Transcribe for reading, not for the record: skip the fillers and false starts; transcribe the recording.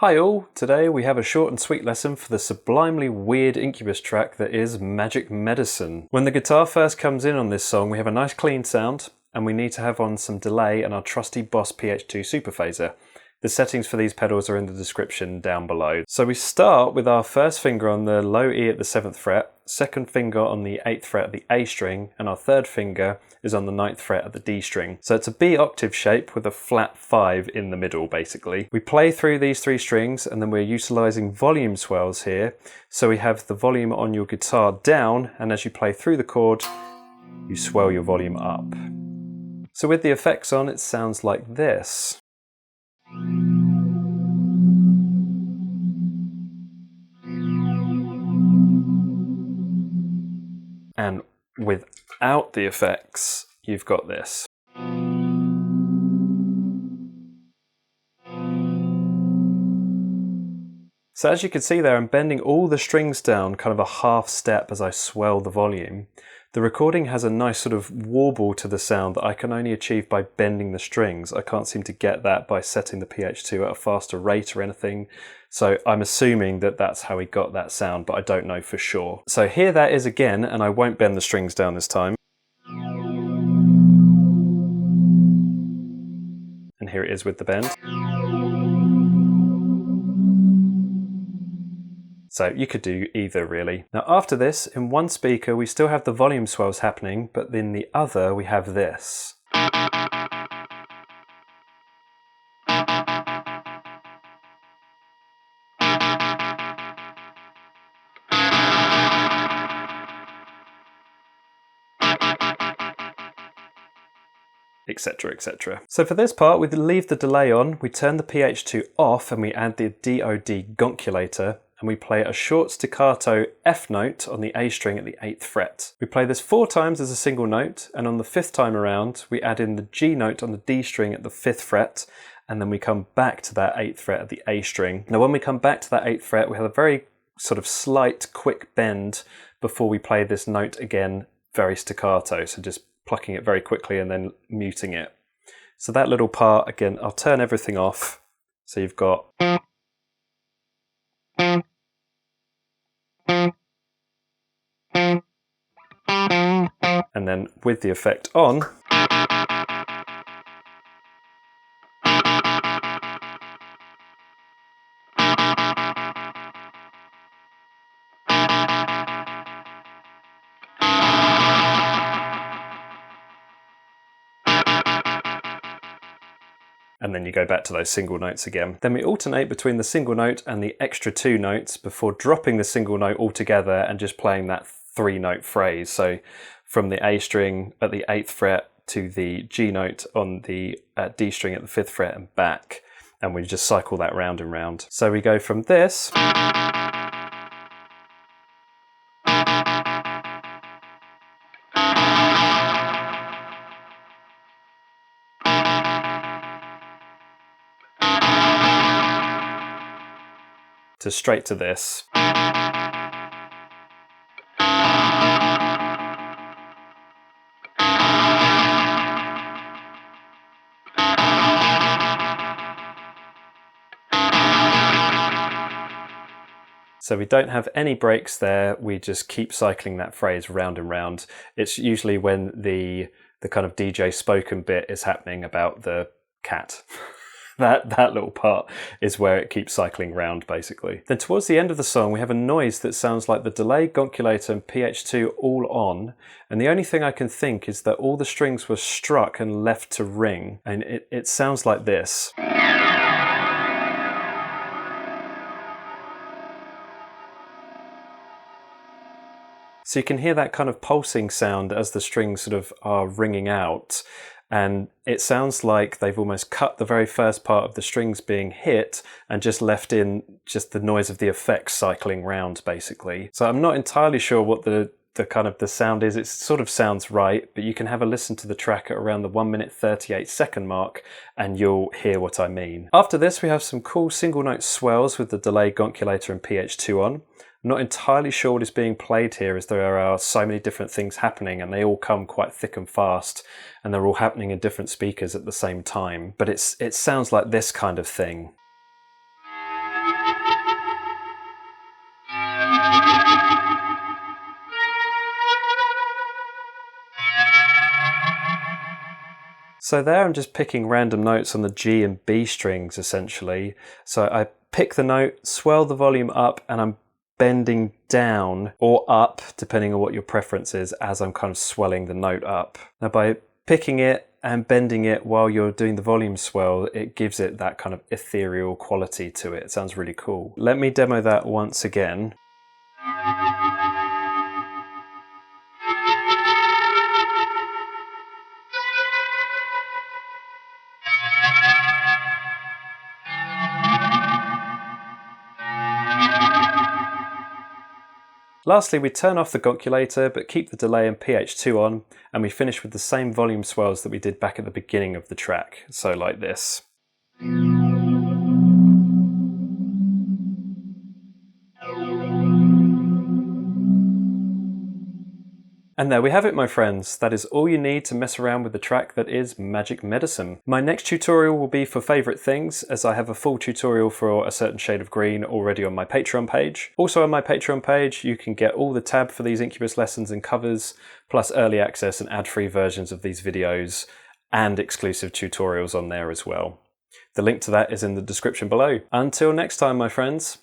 Hi all, today we have a short and sweet lesson for the sublimely weird Incubus track that is Magic Medicine. When the guitar first comes in on this song, we have a nice clean sound, and we need to have on some delay and our trusty Boss PH2 superphaser. The settings for these pedals are in the description down below. So we start with our first finger on the low E at the 7th fret, second finger on the 8th fret at the A string, and our third finger is on the 9th fret at the D string. So it's a B octave shape with a flat 5 in the middle, basically. We play through these three strings, and then we're utilising volume swells here. So we have the volume on your guitar down, and as you play through the chord, you swell your volume up. So with the effects on, it sounds like this. And without the effects, you've got this. So as you can see there, I'm bending all the strings down kind of a half step as I swell the volume. The recording has a nice sort of warble to the sound that I can only achieve by bending the strings. I can't seem to get that by setting the PH2 at a faster rate or anything. So I'm assuming that that's how he got that sound, but I don't know for sure. So here that is again, and I won't bend the strings down this time. And here it is with the bend. So you could do either really. Now after this, in one speaker we still have the volume swells happening, but in the other we have this. Etc, etc. So for this part we leave the delay on, we turn the PH2 off and we add the DOD Gonkulator, and we play a short staccato F note on the A string at the 8th fret. We play this 4 times as a single note, and on the 5th time around we add in the G note on the D string at the 5th fret, and then we come back to that 8th fret at the A string. Now when we come back to that 8th fret we have a very sort of slight quick bend before we play this note again very staccato, so just plucking it very quickly and then muting it. So that little part, again, I'll turn everything off. So you've got... And then with the effect on... and then you go back to those single notes again. Then we alternate between the single note and the extra 2 notes before dropping the single note altogether and just playing that 3-note phrase. So from the A string at the 8th fret to the G note on the D string at the 5th fret and back, and we just cycle that round and round. So we go from this to straight to this. So we don't have any breaks there, we just keep cycling that phrase round and round. It's usually when the kind of DJ spoken bit is happening about the cat. That little part is where it keeps cycling round, basically. Then towards the end of the song, we have a noise that sounds like the delay, Gonkulator and PH2 all on, and the only thing I can think is that all the strings were struck and left to ring, and it sounds like this. So you can hear that kind of pulsing sound as the strings sort of are ringing out. And it sounds like they've almost cut the very first part of the strings being hit and just left in just the noise of the effects cycling round, basically. So I'm not entirely sure what the kind of the sound is. It sort of sounds right, but you can have a listen to the track at around the 1 minute 38 second mark and you'll hear what I mean. After this, we have some cool single note swells with the delay, Gonkulator and PH2 on. I'm not entirely sure what is being played here, as there are so many different things happening and they all come quite thick and fast and they're all happening in different speakers at the same time. But it sounds like this kind of thing. So there I'm just picking random notes on the G and B strings essentially. So I pick the note, swell the volume up, and I'm bending down or up, depending on what your preference is, as I'm kind of swelling the note up. Now by picking it and bending it while you're doing the volume swell, it gives it that kind of ethereal quality to it. It sounds really cool. Let me demo that once again. Lastly, we turn off the Gonkulator but keep the delay and pH2 on, and we finish with the same volume swells that we did back at the beginning of the track, so like this. And there we have it, my friends. That is all you need to mess around with the track that is Magic Medicine. My next tutorial will be for favourite things, as I have a full tutorial for a certain shade of green already on my Patreon page. Also on my Patreon page, you can get all the tab for these Incubus lessons and covers, plus early access and ad-free versions of these videos, and exclusive tutorials on there as well. The link to that is in the description below. Until next time, my friends.